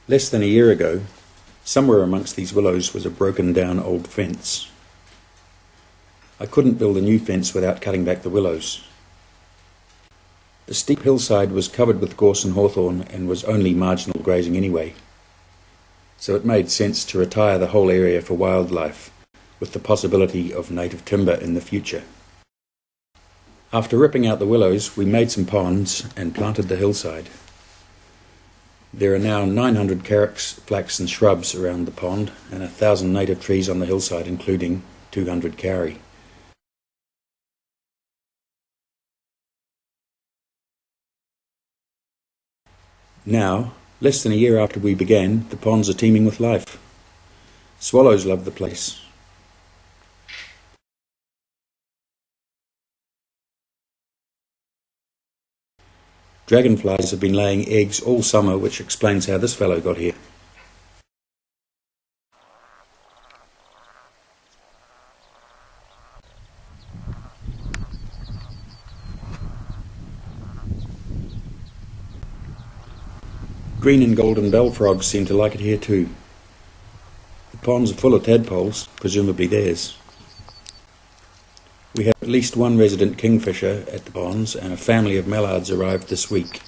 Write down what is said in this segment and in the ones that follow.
Less than a year ago, somewhere amongst these willows was a broken down old fence. I couldn't build a new fence without cutting back the willows. The steep hillside was covered with gorse and hawthorn and was only marginal grazing anyway, so it made sense to retire the whole area for wildlife, with the possibility of native timber in the future. After ripping out the willows, we made some ponds and planted the hillside. There are now 900 carex, flax and shrubs around the pond and 1,000 native trees on the hillside, including 200 kauri. Now, less than a year after we began, the ponds are teeming with life. Swallows love the place. Dragonflies have been laying eggs all summer, which explains how this fellow got here. Green and golden bell frogs seem to like it here too. The ponds are full of tadpoles, presumably theirs. We have at least one resident kingfisher at the ponds, and a family of mallards arrived this week.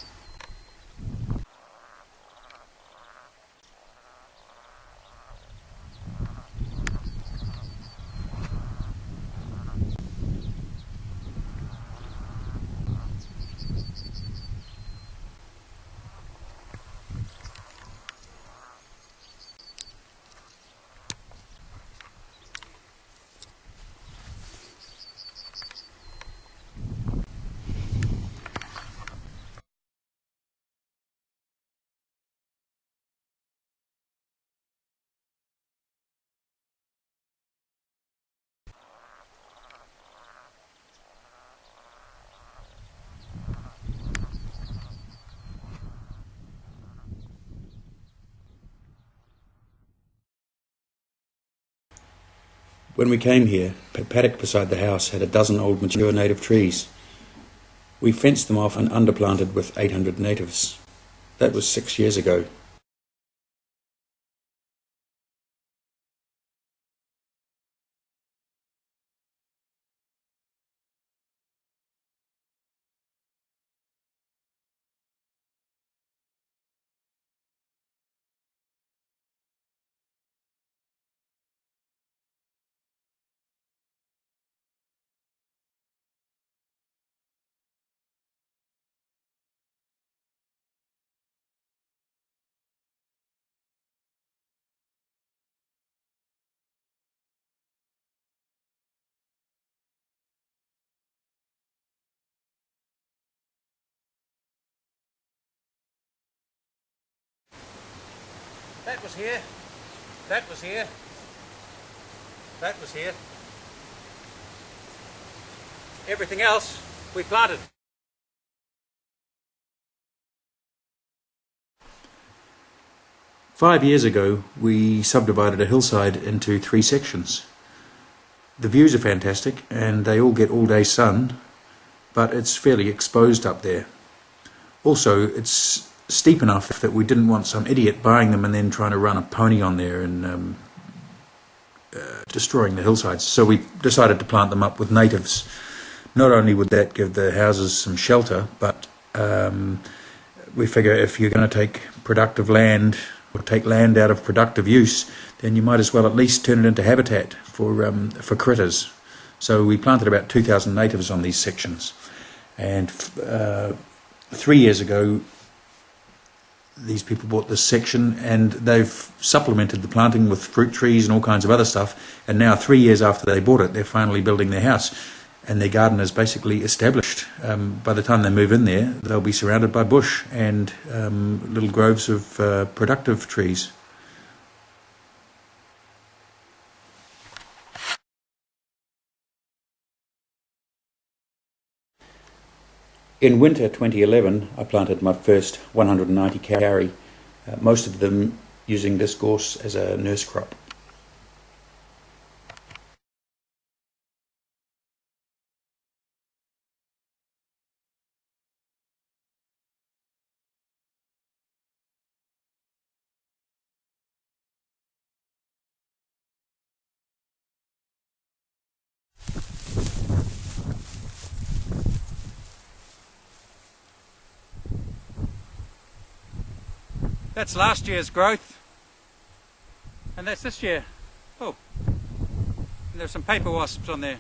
When we came here, a paddock beside the house had a dozen old mature native trees. We fenced them off and underplanted with 800 natives. That was 6 years ago. That was here, that was here, that was here. Everything else we planted. "5 years ago, we subdivided a hillside into 3 sections. The views are fantastic and they all get all-day sun, but it's fairly exposed up there. Also, it's steep enough that we didn't want some idiot buying them and then trying to run a pony on there and destroying the hillsides. So we decided to plant them up with natives. Not only would that give the houses some shelter, but we figure if you're going to take productive land or take land out of productive use, then you might as well at least turn it into habitat for critters. So we planted about 2,000 natives on these sections. And 3 years ago, these people bought this section and they've supplemented the planting with fruit trees and all kinds of other stuff, and now 3 years after they bought it, they're finally building their house and their garden is basically established. By the time they move in there, they'll be surrounded by bush and little groves of productive trees. In winter 2011, I planted my first 190 kauri, most of them using this gorse as a nurse crop. That's last year's growth, and that's this year. Oh, and there's some paper wasps on there.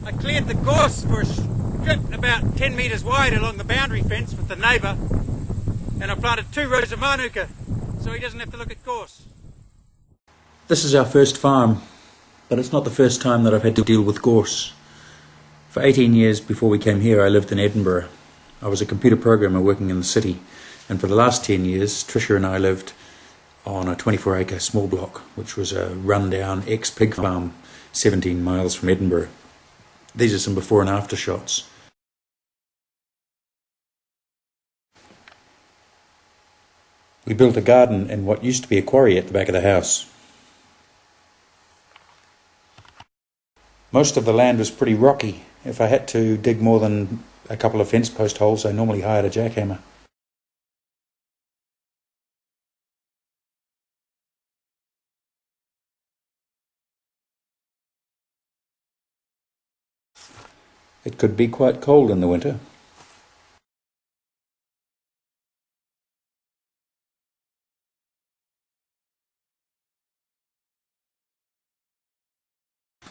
I cleared the gorse for a strip about 10 metres wide along the boundary fence with the neighbour, and I planted 2 rows of manuka so he doesn't have to look at gorse. This is our first farm, but it's not the first time that I've had to deal with gorse. For 18 years before we came here, I lived in Edinburgh. I was a computer programmer working in the city, and for the last 10 years, Tricia and I lived on a 24-acre small block, which was a run-down ex-pig farm 17 miles from Edinburgh. These are some before and after shots. We built a garden in what used to be a quarry at the back of the house. Most of the land was pretty rocky. If I had to dig more than a couple of fence post holes, I normally hired a jackhammer. It could be quite cold in the winter.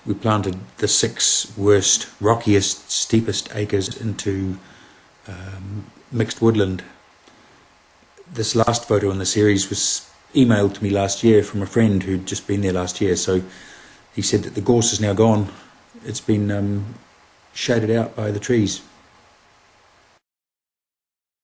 We planted the 6 worst, rockiest, steepest acres into mixed woodland. This last photo in the series was emailed to me last year from a friend who'd just been there last year, so he said that the gorse is now gone. It's been shaded out by the trees.